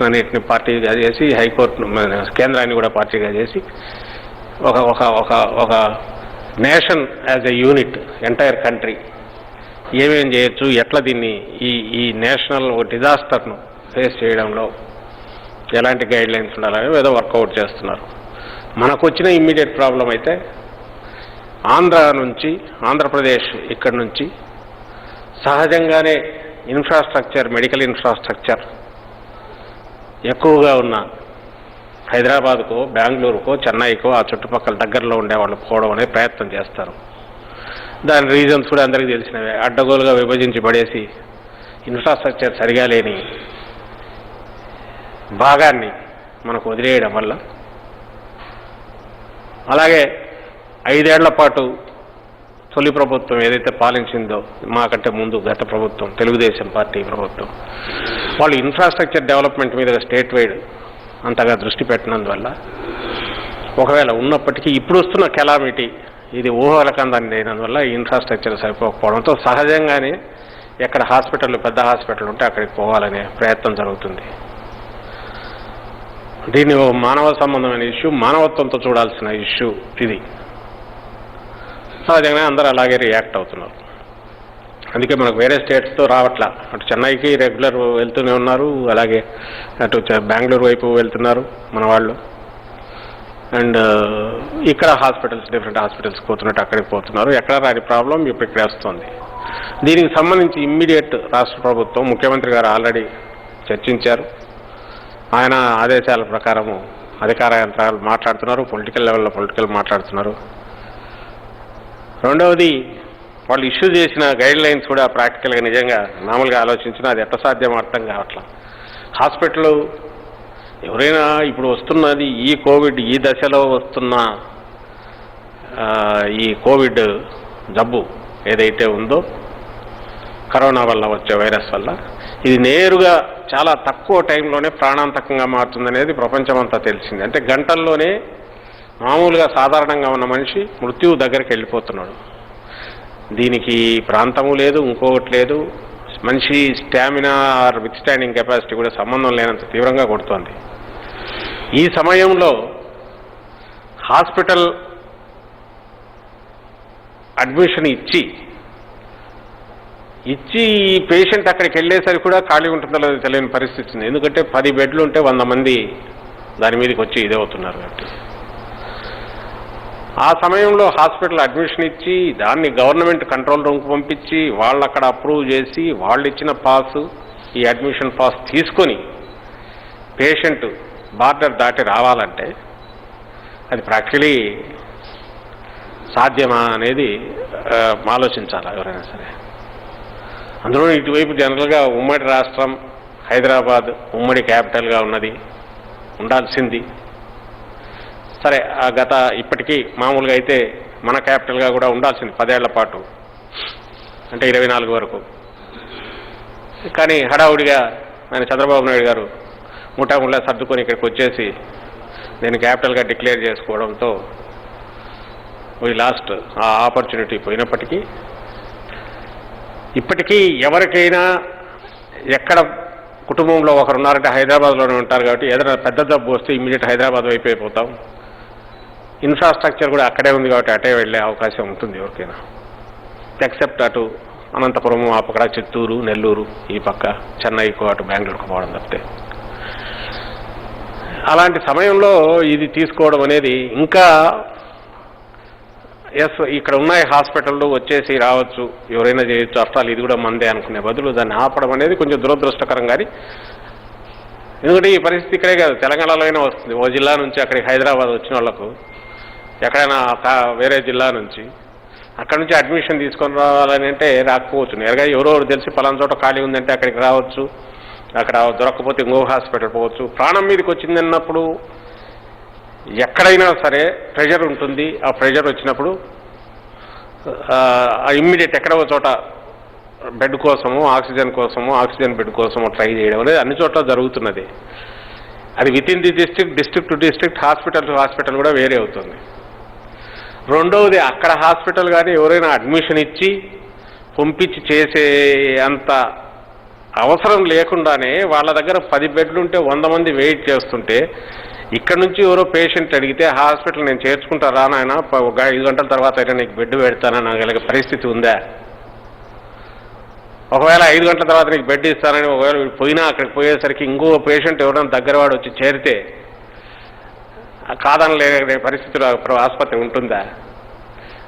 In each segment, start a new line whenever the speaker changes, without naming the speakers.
అన్నిటిని పార్టీగా చేసి హైకోర్టును కేంద్రాన్ని కూడా పార్టీగా చేసి ఒక ఒక ఒక ఒక nation as a unit entire country ఏమేం చేయొచ్చు, ఎట్లా దీన్ని ఈ నేషనల్ డిజాస్టర్ను ఫేస్ చేయడంలో ఎలాంటి గైడ్ లైన్స్ ఉండాలని ఏదో వర్కౌట్ చేస్తున్నారు. మనకు వచ్చిన ఇమ్మీడియట్ ప్రాబ్లం అయితే ఆంధ్రప్రదేశ్ ఇక్కడి నుంచి సహజంగానే ఇన్ఫ్రాస్ట్రక్చర్, మెడికల్ ఇన్ఫ్రాస్ట్రక్చర్ ఎక్కువగా ఉన్న హైదరాబాద్కో, బెంగళూరుకో, చెన్నైకో ఆ చుట్టుపక్కల దగ్గరలో ఉండే వాళ్ళు పోవడం అనే ప్రయత్నం చేస్తారు. దాని రీజన్స్ కూడా అందరికీ తెలిసినవే. అడ్డగోలుగా విభజించి పడేసి ఇన్ఫ్రాస్ట్రక్చర్ సరిగా లేని భాగాన్ని మనకు వదిలేయడం వల్ల, అలాగే 5 ఏళ్ల పాటు తొలి ప్రభుత్వం ఏదైతే పాలించిందో మాకంటే ముందు గత ప్రభుత్వం, తెలుగుదేశం పార్టీ ప్రభుత్వం, వాళ్ళు ఇన్ఫ్రాస్ట్రక్చర్ డెవలప్మెంట్ మీద స్టేట్ వైడ్ అంతగా దృష్టి పెట్టినందువల్ల, ఒకవేళ ఉన్నప్పటికీ ఇప్పుడు వస్తున్న కెలామిటీ ఇది ఊహలకందని లేనందువల్ల ఈ ఇన్ఫ్రాస్ట్రక్చర్ సరిపోకపోవడంతో సహజంగానే ఎక్కడ హాస్పిటల్, పెద్ద హాస్పిటల్ ఉంటే అక్కడికి పోవాలనే ప్రయత్నం జరుగుతుంది. దీన్ని మానవ సంబంధమైన ఇష్యూ, మానవత్వంతో చూడాల్సిన ఇష్యూ ఇది. సహజంగానే అందరూ అలాగే రియాక్ట్ అవుతున్నారు. అందుకే మనకు వేరే స్టేట్స్తో రావట్లా. అటు చెన్నైకి రెగ్యులర్ వెళ్తూనే ఉన్నారు, అలాగే అటు బెంగళూరు వైపు వెళ్తున్నారు మన వాళ్ళు. అండ్ ఇక్కడ హాస్పిటల్స్, డిఫరెంట్ హాస్పిటల్స్ పోతున్నట్టు అక్కడికి పోతున్నారు. ఎక్కడ రాని ప్రాబ్లం ఇప్పుడు ఇక్కడ వస్తుంది. దీనికి సంబంధించి ఇమ్మీడియట్ రాష్ట్ర ప్రభుత్వం, ముఖ్యమంత్రి గారు ఆల్రెడీ చర్చించారు. ఆయన ఆదేశాల ప్రకారము అధికార యంత్రాలు మాట్లాడుతున్నారు, పొలిటికల్ లెవెల్లో మాట్లాడుతున్నారు. రెండవది, వాళ్ళు ఇష్యూ చేసిన గైడ్ లైన్స్ కూడా ప్రాక్టికల్గా నిజంగా మామూలుగా ఆలోచించినా అది ఎట్లా సాధ్యం అర్థం కావట్లా. హాస్పిటల్ ఎవరైనా ఇప్పుడు వస్తున్నది ఈ కోవిడ్, ఈ దశలో వస్తున్న ఈ కోవిడ్ జబ్బు ఏదైతే ఉందో, కరోనా వల్ల వచ్చే వైరస్ వల్ల, ఇది నేరుగా చాలా తక్కువ టైంలోనే ప్రాణాంతకంగా మారుతుందనేది ప్రపంచమంతా తెలిసింది. అంటే గంటల్లోనే మామూలుగా సాధారణంగా ఉన్న మనిషి మృత్యువు దగ్గరికి వెళ్ళిపోతున్నాడు. దీనికి ప్రాంతము లేదు, ఇంకొకటి లేదు. మనిషి stamina or withstanding capacity కూడా సంబంధం లేనంత తీవ్రంగా కొడుతోంది. ఈ సమయంలో హాస్పిటల్ అడ్మిషన్ ఇచ్చి ఈ పేషెంట్ అక్కడికి వెళ్ళేసరికి కూడా ఖాళీ ఉంటుందో లేదో తెలియని పరిస్థితి ఉంది. ఎందుకంటే 10 బెడ్లు ఉంటే 100 మంది దాని మీదకి వచ్చి ఇదే అవుతున్నారు కాబట్టి. ఆ సమయంలో హాస్పిటల్ అడ్మిషన్ ఇచ్చి దాన్ని గవర్నమెంట్ కంట్రోల్ రూమ్కి పంపించి వాళ్ళు అక్కడ అప్రూవ్ చేసి వాళ్ళు ఇచ్చిన పాసు, ఈ అడ్మిషన్ పాస్ తీసుకొని పేషెంట్ బార్డర్ దాటి రావాలంటే అది ప్రాక్టికలీ సాధ్యమా అనేది ఆలోచించాలి ఎవరైనా సరే. అందులో ఇటువైపు జనరల్గా ఉమ్మడి రాష్ట్రం హైదరాబాద్ ఉమ్మడి క్యాపిటల్గా ఉన్నది, ఉండాల్సింది. సరే, ఇప్పటికీ మామూలుగా అయితే మన క్యాపిటల్గా కూడా ఉండాల్సింది 10 ఏళ్ల పాటు, అంటే 24 వరకు. కానీ హడావుడిగా ఆయన చంద్రబాబు నాయుడు గారు ముఠాముళ్ళ సర్దుకొని ఇక్కడికి వచ్చేసి నేను క్యాపిటల్గా డిక్లేర్ చేసుకోవడంతో వీ లాస్ట్ ఆ ఆపర్చునిటీ. పోయినప్పటికీ ఇప్పటికీ ఎవరికైనా ఎక్కడ కుటుంబంలో ఒకరు ఉన్నారంటే హైదరాబాద్లోనే ఉంటారు కాబట్టి ఏదైనా పెద్ద జబ్బు వస్తే ఇమ్మీడియట్ హైదరాబాద్ వైపు అయిపోతాం. ఇన్ఫ్రాస్ట్రక్చర్ కూడా అక్కడే ఉంది కాబట్టి అటే వెళ్ళే అవకాశం ఉంటుంది ఎవరికైనా, ఎక్సెప్ట్ అటు అనంతపురం, ఆ పక్కన చిత్తూరు, నెల్లూరు, ఈ పక్క చెన్నైకు, అటు బెంగళూరుకు పోవడం తప్పితే. అలాంటి సమయంలో ఇది తీసుకోవడం అనేది ఇంకా ఇక్కడ ఉన్నాయి హాస్పిటల్లో వచ్చేసి రావచ్చు, ఎవరైనా చేయొచ్చు, అఫ్టర్ ఇది కూడా మందే అనుకునే బదులు దాన్ని ఆపడం అనేది కొంచెం దురదృష్టకరం. కానీ ఎందుకంటే ఈ పరిస్థితి ఇక్కడే కాదు, తెలంగాణలో అయినా వస్తుంది. ఓ జిల్లా నుంచి అక్కడికి హైదరాబాద్ వచ్చిన వాళ్ళకు ఎక్కడైనా వేరే జిల్లా నుంచి అక్కడి నుంచి అడ్మిషన్ తీసుకొని రావాలని అంటే రాకపోవచ్చు. నేరుగా ఎవరో తెలిసి పలానా చోట ఖాళీ ఉందంటే అక్కడికి రావచ్చు, అక్కడ దొరకకపోతే ఇంకో హాస్పిటల్ పోవచ్చు. ప్రాణం మీదకి వచ్చిందన్నప్పుడు ఎక్కడైనా సరే ప్రెషర్ ఉంటుంది. ఆ ప్రెషర్ వచ్చినప్పుడు ఇమ్మీడియట్ ఎక్కడో చోట బెడ్ కోసము, ఆక్సిజన్ బెడ్ కోసము ట్రై చేయడం అనేది అన్ని చోట్ల జరుగుతున్నది. అది with in the district to district, hospital to hospital కూడా వేరే అవుతుంది. రెండవది, అక్కడ హాస్పిటల్ కానీ ఎవరైనా అడ్మిషన్ ఇచ్చి పంపించి చేసే అంత అవసరం లేకుండానే వాళ్ళ దగ్గర 10 బెడ్లు ఉంటే 100 మంది వెయిట్ చేస్తుంటే ఇక్కడ నుంచి ఎవరో పేషెంట్ అడిగితే హాస్పిటల్ నేను చేర్చుకుంటారా నాయన 5 గంటల తర్వాత అయినా నీకు బెడ్ పెడతానని అనగలిగే పరిస్థితి ఉందా? ఒకవేళ 5 గంటల తర్వాత నీకు బెడ్ ఇస్తానని ఒకవేళ పోయినా అక్కడికి పోయేసరికి ఇంకో పేషెంట్ ఎవరైనా దగ్గరవాడు వచ్చి చేరితే కాదనలే పరిస్థితిలో ఆసుపత్రి ఉంటుందా?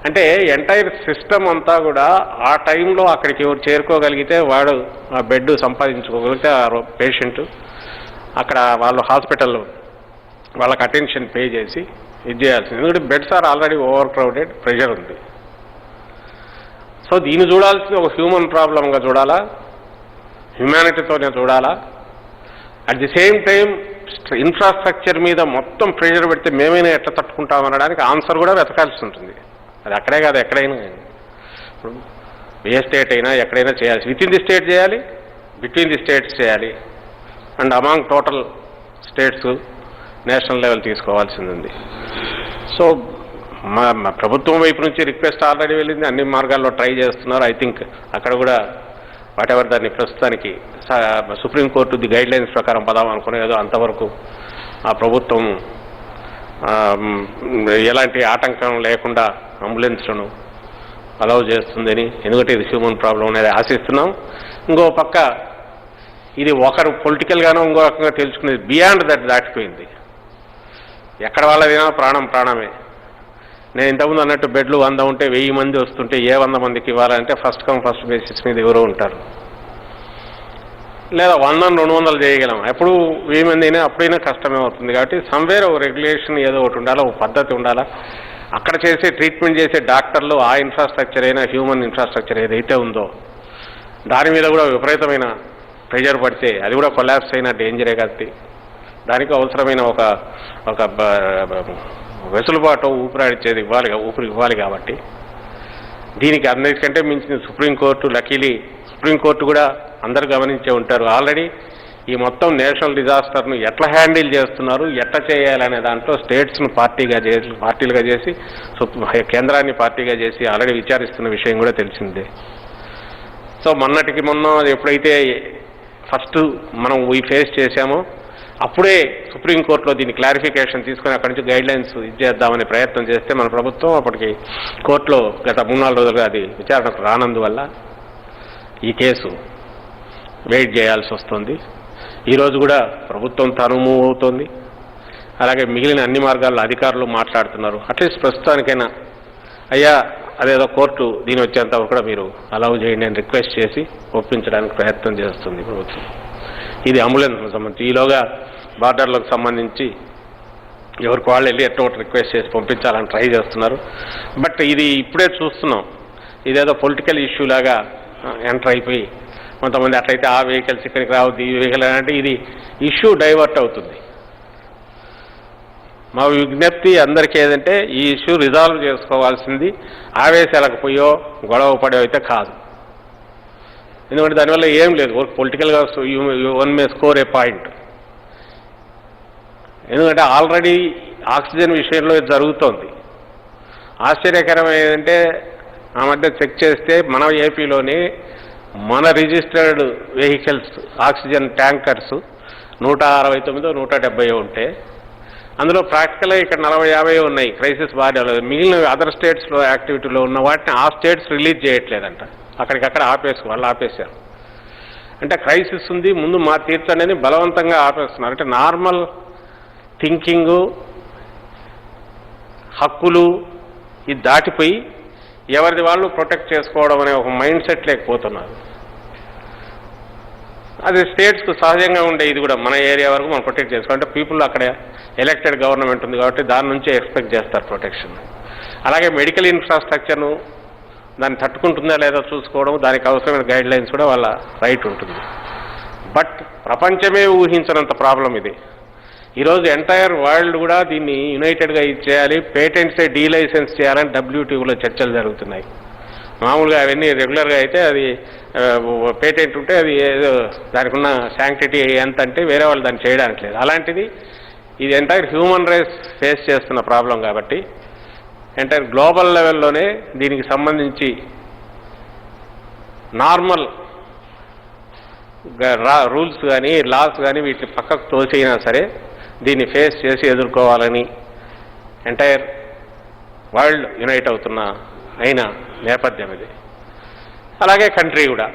అంటే ఎంటైర్ సిస్టమ్ అంతా కూడా ఆ టైంలో అక్కడికి ఎవరు చేరుకోగలిగితే వాడు ఆ బెడ్ సంపాదించుకోగలిగితే ఆ పేషెంట్ అక్కడ వాళ్ళు హాస్పిటల్లో వాళ్ళకి అటెన్షన్ పే చేసి ఇది చేయాల్సింది. ఎందుకంటే beds are already overcrowded, pressure ఉంది. సో దీన్ని చూడాల్సింది ఒక హ్యూమన్ ప్రాబ్లంగా చూడాలా, హ్యుమానిటీతోనే చూడాలా. At the same time infrastructure మీద మొత్తం ప్రెషర్ పెడితే మేమైనా ఎట్లా తట్టుకుంటామనడానికి ఆన్సర్ కూడా వెతకాల్సి ఉంటుంది. అది అక్కడే కాదు, ఎక్కడైనా. ఇప్పుడు ఏ స్టేట్ అయినా ఎక్కడైనా చేయాల్సి, విత్ ఇన్ ది స్టేట్ చేయాలి, బిట్వీన్ ది స్టేట్స్ చేయాలి, and among total states national level తీసుకోవాల్సింది ఉంది. సో మా ప్రభుత్వం వైపు నుంచి రిక్వెస్ట్ ఆల్రెడీ వెళ్ళింది, అన్ని మార్గాల్లో ట్రై చేస్తున్నారు. ఐ థింక్ అక్కడ కూడా వాటెవర్ దాన్ని ప్రస్తుతానికి సుప్రీంకోర్టు ది గైడ్ లైన్స్ ప్రకారం పదాం అనుకునేదో అంతవరకు ఆ ప్రభుత్వం ఎలాంటి ఆటంకం లేకుండా అంబులెన్స్లను అలౌ చేస్తుందని, ఎందుకంటే ఇది హ్యూమన్ ప్రాబ్లం అనేది ఆశిస్తున్నాం. ఇంకో పక్క ఇది ఒకరు పొలిటికల్గానో ఇంకో రకంగా తెలుసుకునేది బియాండ్ దట్ దాటిపోయింది. ఎక్కడ వాళ్ళదైనా ప్రాణమే. నేను ఇంతకుముందు అన్నట్టు బెడ్లు 100 ఉంటే 1000 మంది వస్తుంటే ఏ 100 మందికి ఇవ్వాలంటే ఫస్ట్ కమ్ ఫస్ట్ బేసిస్ మీద ఎవరో ఉంటారు. లేదా 100-200 చేయగలం, ఎప్పుడు 1000 మంది అయినా అప్పుడైనా కష్టమే అవుతుంది. కాబట్టి సమ్వేర్ ఒక రెగ్యులేషన్ ఏదో ఒకటి ఉండాలా, ఒక పద్ధతి ఉండాలా. అక్కడ చేసే ట్రీట్మెంట్ చేసే డాక్టర్లు ఆ ఇన్ఫ్రాస్ట్రక్చర్ అయినా హ్యూమన్ ఇన్ఫ్రాస్ట్రక్చర్ ఏదైతే ఉందో దాని మీద కూడా విపరీతమైన ప్రెషర్ పడితే అది కూడా కొలాప్స్ అయిన డేంజరే కాబట్టి దానికి అవసరమైన ఒక వెసులుబాటు ఊపిరాడిచ్చేది ఊపిరి ఇవ్వాలి. కాబట్టి దీనికి అందరికంటే మించిన సుప్రీంకోర్టు, లక్కీలీ సుప్రీంకోర్టు కూడా అందరూ గమనించే ఉంటారు. ఆల్రెడీ ఈ మొత్తం నేషనల్ డిజాస్టర్ను ఎట్లా హ్యాండిల్ చేస్తున్నారు, ఎట్లా చేయాలనే దాంట్లో స్టేట్స్ను పార్టీలుగా చేసి కేంద్రాన్ని పార్టీగా చేసి ఆల్రెడీ విచారిస్తున్న విషయం కూడా తెలిసిందే. సో మొన్నటికి మొన్న ఎప్పుడైతే ఫస్ట్ మనం ఫేస్ చేశామో అప్పుడే సుప్రీంకోర్టులో దీన్ని క్లారిఫికేషన్ తీసుకొని అక్కడి నుంచి గైడ్ లైన్స్ ఇచ్చేద్దామనే ప్రయత్నం చేస్తే మన ప్రభుత్వం అప్పటికి కోర్టులో గత 3-4 రోజులుగా అది విచారణకు రానందువల్ల ఈ కేసు వెయిట్ చేయాల్సి వస్తుంది. ఈరోజు కూడా ప్రభుత్వం తాను మూవ్ అవుతోంది. అలాగే మిగిలిన అన్ని మార్గాల్లో అధికారులు మాట్లాడుతున్నారు. అట్లీస్ట్ ప్రస్తుతానికైనా అయ్యా అదేదో కోర్టు దీని వచ్చేంత కూడా మీరు అలౌ చేయండి అని రిక్వెస్ట్ చేసి ఒప్పించడానికి ప్రయత్నం చేస్తుంది ప్రభుత్వం. ఇది అంబులెన్స్ సంబంధించి. ఈలోగా బార్డర్లకు సంబంధించి ఎవరికి వాళ్ళు వెళ్ళి ఎట్లా ఒకటి రిక్వెస్ట్ చేసి పంపించాలని ట్రై చేస్తున్నారు. బట్ ఇది ఇప్పుడే చూస్తున్నాం, ఇదేదో పొలిటికల్ ఇష్యూ లాగా ఎంటర్ అయిపోయి కొంతమంది అట్లయితే ఆ వెహికల్స్ ఇక్కడికి రావద్దు, ఈ వెహికల్ అంటే ఇది ఇష్యూ డైవర్ట్ అవుతుంది. మా విజ్ఞప్తి అందరికీ ఏదంటే ఈ ఇష్యూ రిజాల్వ్ చేసుకోవాల్సింది ఆవేశాలకు పోయో గొడవ పడో అయితే కాదు. ఎందుకంటే దానివల్ల ఏం లేదు, పొలిటికల్గా వన్ మే స్కోర్ ఏ పాయింట్. ఎందుకంటే ఆల్రెడీ ఆక్సిజన్ విషయంలో జరుగుతోంది. ఆశ్చర్యకరం ఏంటంటే ఆ మధ్య చెక్ చేస్తే మన ఏపీలోనే మన రిజిస్టర్డ్ వెహికల్స్ ఆక్సిజన్ ట్యాంకర్స్ 169-170 ఉంటే అందులో ప్రాక్టికల్గా ఇక్కడ 40-50 ఉన్నాయి క్రైసిస్ బాడీలో. మిగిలిన అదర్ స్టేట్స్లో యాక్టివిటీలో ఉన్న వాటిని ఆ స్టేట్స్ రిలీజ్ చేయట్లేదంట, అక్కడికక్కడ వాళ్ళు ఆపేశారు. అంటే క్రైసిస్ ఉంది, ముందు మా తీర్చండి బలవంతంగా ఆపేస్తున్నారు. అంటే నార్మల్ థింకింగు, హక్కులు ఇది దాటిపోయి ఎవరిది వాళ్ళు ప్రొటెక్ట్ చేసుకోవడం అనే ఒక మైండ్ సెట్ లేకపోతున్నారు. అది స్టేట్స్కు సహజంగా ఉండే ఇది కూడా మన ఏరియా వరకు మనం ప్రొటెక్ట్ చేసుకోవాలి. అంటే పీపుల్ అక్కడ ఎలక్టెడ్ గవర్నమెంట్ ఉంది కాబట్టి దాని నుంచే ఎక్స్పెక్ట్ చేస్తారు ప్రొటెక్షన్. అలాగే మెడికల్ ఇన్ఫ్రాస్ట్రక్చర్ను దాన్ని తట్టుకుంటుందా లేదా చూసుకోవడం, దానికి అవసరమైన గైడ్ లైన్స్ కూడా వాళ్ళ రైట్ ఉంటుంది. బట్ ప్రపంచమే ఊహించినంత ప్రాబ్లం ఇది. ఈరోజు ఎంటైర్ వరల్డ్ కూడా దీన్ని యునైటెడ్గా ఇచ్చేయాలి, పేటెంట్సే డీలైసెన్స్ చేయాలని WTOలో చర్చలు జరుగుతున్నాయి. మామూలుగా అవన్నీ రెగ్యులర్గా అయితే అది పేటెంట్ ఉంటే అది ఏదో దానికి ఉన్న శాంక్టిటీ ఎంత అంటే వేరే వాళ్ళు దాన్ని చేయడానికి లేదు. అలాంటిది ఇది ఎంటైర్ హ్యూమన్ రేస్ ఫేస్ చేస్తున్న ప్రాబ్లం కాబట్టి ఎంటైర్ గ్లోబల్ లెవెల్లోనే దీనికి సంబంధించి నార్మల్ రూల్స్ కానీ లాస్ కానీ వీటిని పక్కకు తోసైనా సరే దీన్ని ఫేస్ చేసి ఎదుర్కోవాలని ఎంటైర్ వరల్డ్ యునైట్ అయిన నేపథ్యం ఇది. అలాగే కంట్రీ కూడా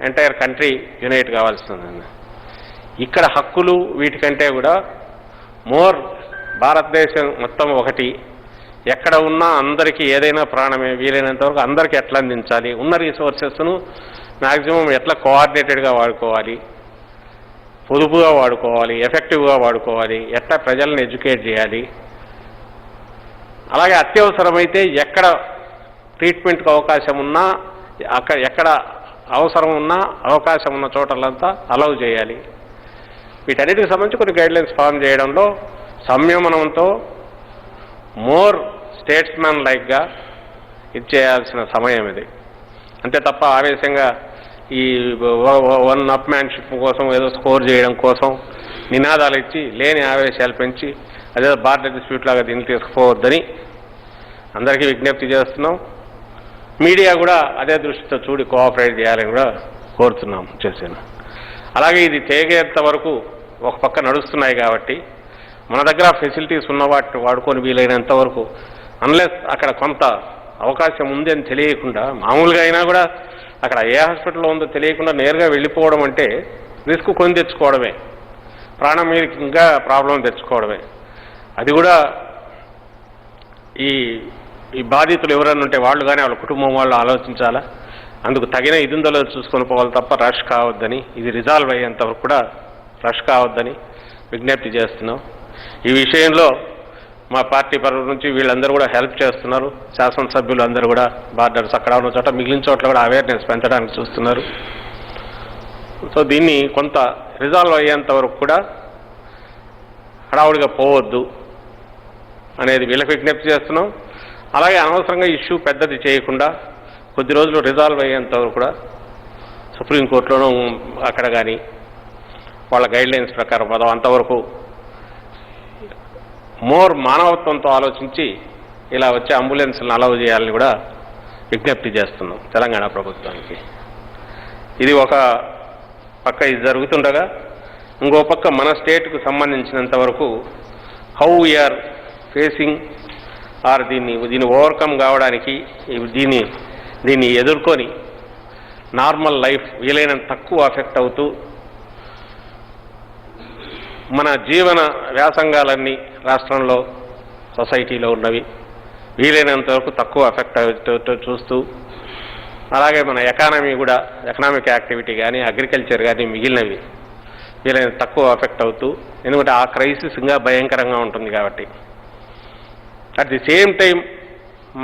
ఎంటైర్ కంట్రీ యునైట్ కావాల్సిందండి. ఇక్కడ హక్కులు వీటికంటే కూడా మోర్ భారతదేశం మొత్తం ఒకటి, ఎక్కడ ఉన్నా అందరికీ ఏదైనా ప్రాణమే, వీలైనంత వరకు అందరికీ ఎట్లా అందించాలి, ఉన్న రిసోర్సెస్ను మ్యాక్సిమం ఎట్లా కోఆర్డినేటెడ్గా వాడుకోవాలి, పొదుపుగా వాడుకోవాలి, ఎఫెక్టివ్గా వాడుకోవాలి, ఎట్లా ప్రజలను ఎడ్యుకేట్ చేయాలి, అలాగే అత్యవసరమైతే ఎక్కడ ట్రీట్మెంట్కి అవకాశం ఉన్నా ఎక్కడ అవసరం ఉన్నా అవకాశం ఉన్న చోటలంతా అలౌ చేయాలి. వీటన్నిటికి సంబంధించి కొన్ని గైడ్లైన్స్ ఫామ్ చేయడంలో సంయమనంతో మోర్ స్టేట్స్మెన్ లైక్గా ఇది చేయాల్సిన సమయం ఇది. అంతే తప్ప ఆవేశంగా ఈ వన్ అప్ మ్యాన్షిప్ కోసం ఏదో స్కోర్ చేయడం కోసం నినాదాలు ఇచ్చి లేని ఆవేశాలు పెంచి అదే బార్డర్ డిస్ప్యూట్ లాగా దీన్ని తీసుకుపోవద్దని అందరికీ విజ్ఞప్తి చేస్తున్నాం. మీడియా కూడా అదే దృష్టితో చూడి కోఆపరేట్ చేయాలని కూడా కోరుతున్నాం చేసాను. అలాగే ఇది తెగేంత వరకు ఒక పక్క నడుస్తున్నాయి కాబట్టి మన దగ్గర ఫెసిలిటీస్ ఉన్న వాటిని వాడుకొని వీలైనంత వరకు అన్లెస్ అక్కడ కొంత అవకాశం ఉంది అని తెలియకుండా మామూలుగా అయినా కూడా అక్కడ ఏ హాస్పిటల్లో ఉందో తెలియకుండా నేరుగా వెళ్ళిపోవడం అంటే రిస్క్ కొని తెచ్చుకోవడమే, ప్రాణం మీదకి ఇంకా ప్రాబ్లం తెచ్చుకోవడమే. అది కూడా ఈ బాధితులు ఎవరైనా ఉంటే వాళ్ళు కానీ వాళ్ళ కుటుంబం వాళ్ళు ఆలోచించాలా, అందుకు తగిన ఇదుందలో చూసుకొని పోవాలి తప్ప రష్ కావద్దని, ఇది రిజాల్వ్ అయ్యేంత వరకు కూడా రష్ కావద్దని విజ్ఞప్తి చేస్తున్నాం. ఈ విషయంలో మా పార్టీ పరువు నుంచి వీళ్ళందరూ కూడా హెల్ప్ చేస్తున్నారు. శాసనసభ్యులు అందరూ కూడా బార్డర్స్ అక్కడ ఉన్న చోట మిగిలిన చోట్ల కూడా అవేర్నెస్ పెంచడానికి చూస్తున్నారు. సో దీన్ని కొంత రిజాల్వ్ అయ్యేంత వరకు కూడా హడావుడిగా పోవద్దు అనేది వీళ్ళకి విజ్ఞప్తి చేస్తున్నాం. అలాగే అనవసరంగా ఇష్యూ పెద్దది చేయకుండా కొద్ది రోజులు రిజాల్వ్ అయ్యేంత వరకు కూడా సుప్రీంకోర్టులోనూ అక్కడ కానీ వాళ్ళ గైడ్లైన్స్ ప్రకారం పదం అంతవరకు మోర్ మానవత్వంతో ఆలోచించి ఇలా వచ్చే అంబులెన్స్లను అలౌ చేయాలని కూడా విజ్ఞప్తి చేస్తున్నాం తెలంగాణ ప్రభుత్వానికి. ఇది ఒక పక్క ఇది జరుగుతుండగా ఇంకో పక్క మన స్టేట్కు సంబంధించినంత వరకు హౌ వీఆర్ ఫేసింగ్ ఆర్ దీన్ని ఓవర్కమ్ కావడానికి దీన్ని ఎదుర్కొని నార్మల్ లైఫ్ వీలైనంత తక్కువ అఫెక్ట్ అవుతూ మన జీవన వ్యాసంగాలన్నీ రాష్ట్రంలో సొసైటీలో ఉన్నవి వీలైనంత వరకు తక్కువ అఫెక్ట్ అవుతూ చూస్తూ, అలాగే మన ఎకానమీ కూడా ఎకనామిక్ యాక్టివిటీ కానీ అగ్రికల్చర్ కానీ మిగిలినవి వీలైనంత తక్కువ అఫెక్ట్ అవుతూ, ఎందుకంటే ఆ క్రైసిస్ ఇంకా భయంకరంగా ఉంటుంది కాబట్టి అట్ ది సేమ్ టైం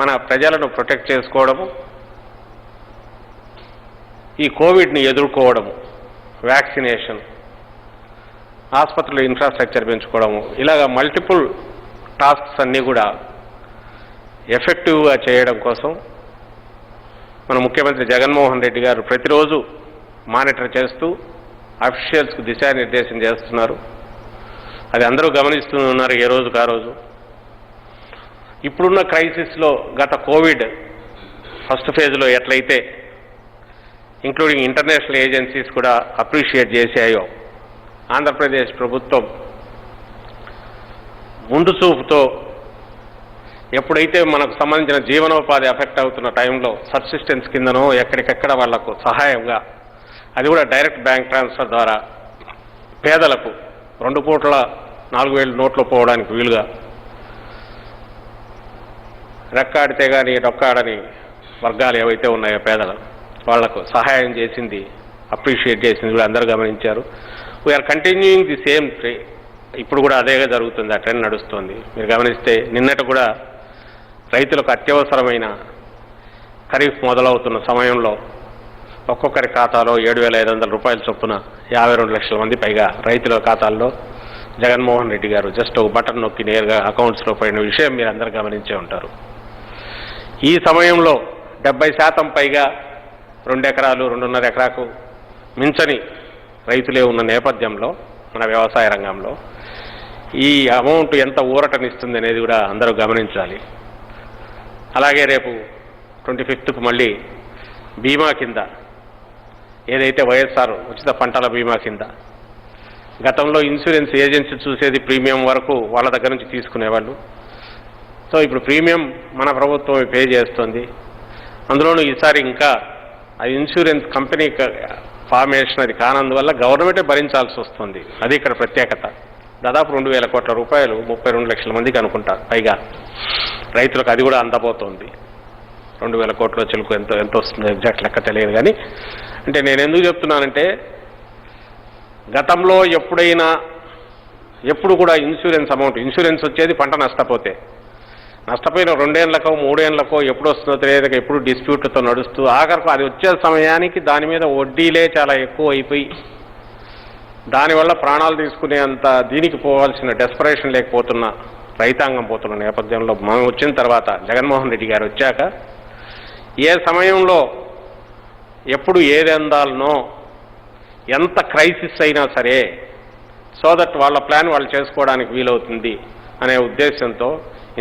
మన ప్రజలను ప్రొటెక్ట్ చేసుకోవడము, ఈ కోవిడ్ని ఎదుర్కోవడము, వ్యాక్సినేషన్, ఆసుపత్రుల ఇన్ఫ్రాస్ట్రక్చర్ పెంచుకోవడము, ఇలాగ మల్టిపుల్ టాస్క్స్ అన్నీ కూడా ఎఫెక్టివ్గా చేయడం కోసం మన ముఖ్యమంత్రి జగన్మోహన్ రెడ్డి గారు ప్రతిరోజు మానిటర్ చేస్తూ అఫీషియల్స్కు దిశానిర్దేశం చేస్తున్నారు. అది అందరూ గమనిస్తూ ఉన్నారు ఏ రోజుకు ఆ రోజు. ఇప్పుడున్న క్రైసిస్లో గత కోవిడ్ ఫస్ట్ ఫేజ్లో ఎట్లయితే ఇంక్లూడింగ్ ఇంటర్నేషనల్ ఏజెన్సీస్ కూడా అప్రిషియేట్ చేశాయో, ఆంధ్రప్రదేశ్ ప్రభుత్వం ముందు చూపుతో ఎప్పుడైతే మనకు సంబంధించిన జీవనోపాధి ఎఫెక్ట్ అవుతున్న టైంలో సబ్సిస్టెన్స్ కిందనో ఎక్కడికెక్కడ వాళ్లకు సహాయంగా, అది కూడా డైరెక్ట్ బ్యాంక్ ట్రాన్స్ఫర్ ద్వారా పేదలకు 2 పూట్ల 4,000 నోట్లు పోవడానికి వీలుగా, రెక్కాడితే కానీ డొక్కాడని వర్గాలు ఏవైతే ఉన్నాయో పేదలు వాళ్లకు సహాయం చేసింది, అప్రిషియేట్ చేసింది కూడా అందరూ గమనించారు. వీఆర్ కంటిన్యూయింగ్ ది సేమ్ ఇప్పుడు కూడా అదేగా జరుగుతుంది, ఆ ట్రెండ్ నడుస్తుంది. మీరు గమనిస్తే నిన్నటి కూడా రైతులకు అత్యవసరమైన ఖరీఫ్ మొదలవుతున్న సమయంలో ఒక్కొక్కరి ఖాతాలో 7,500 రూపాయల చొప్పున 52 లక్షల మంది పైగా రైతుల ఖాతాల్లో జగన్మోహన్ రెడ్డి గారు జస్ట్ ఒక బటన్ నొక్కి నేరుగా అకౌంట్స్లో పడిన విషయం మీరు అందరూ గమనించే ఉంటారు. ఈ సమయంలో 70% పైగా 2 ఎకరాలు 2.5 ఎకరాకు మించని రైతులే ఉన్న నేపథ్యంలో మన వ్యవసాయ రంగంలో ఈ అమౌంట్ ఎంత ఊరటనిస్తుంది అనేది కూడా అందరూ గమనించాలి. అలాగే రేపు 25కు మళ్ళీ బీమా కింద ఏదైతే వైఎస్ఆర్ ఉచిత పంటల బీమా కింద గతంలో ఇన్సూరెన్స్ ఏజెన్సీ చూసేది ప్రీమియం వరకు వాళ్ళ దగ్గర నుంచి తీసుకునేవాళ్ళు. సో ఇప్పుడు ప్రీమియం మన ప్రభుత్వం పే చేస్తుంది. అందులోనూ ఈసారి ఇంకా ఆ ఇన్సూరెన్స్ కంపెనీ ఫార్మేషన్ అది కానందువల్ల గవర్నమెంటే భరించాల్సి వస్తుంది. అది ఇక్కడ ప్రత్యేకత. దాదాపు 2,000 కోట్ల రూపాయలు 32 లక్షల మందికి అనుకుంటారు పైగా రైతులకు అది కూడా అందబోతోంది. 2,000 కోట్ల చిలుకు ఎంత వస్తుందో ఎగ్జాక్ట్ లెక్క తెలియదు. కానీ అంటే నేను ఎందుకు చెప్తున్నానంటే గతంలో ఎప్పుడు కూడా ఇన్సూరెన్స్ వచ్చేది పంట నష్టపోయిన 2 ఏళ్లకో 3 ఏళ్లకో ఎప్పుడు వస్తుందో తెలియదు, ఎప్పుడు డిస్ప్యూట్లతో నడుస్తూ ఆఖరకు అది వచ్చే సమయానికి దాని మీద వడ్డీలే చాలా ఎక్కువ అయిపోయి దానివల్ల ప్రాణాలు తీసుకునేంత దీనికి పోవాల్సిన డెస్పరేషన్ లేకపోతున్న రైతాంగం పోతున్న నేపథ్యంలో మనం వచ్చిన తర్వాత జగన్మోహన్ రెడ్డి గారు వచ్చాక ఏ సమయంలో ఎప్పుడు ఏది అందాలనో ఎంత క్రైసిస్ అయినా సరే సో దట్ వాళ్ళ ప్లాన్ వాళ్ళు చేసుకోవడానికి వీలవుతుంది అనే ఉద్దేశంతో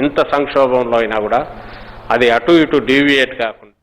ఇంత సంక్షోభంలో అయినా కూడా అది అటు ఇటు డీవియేట్ కాకుండా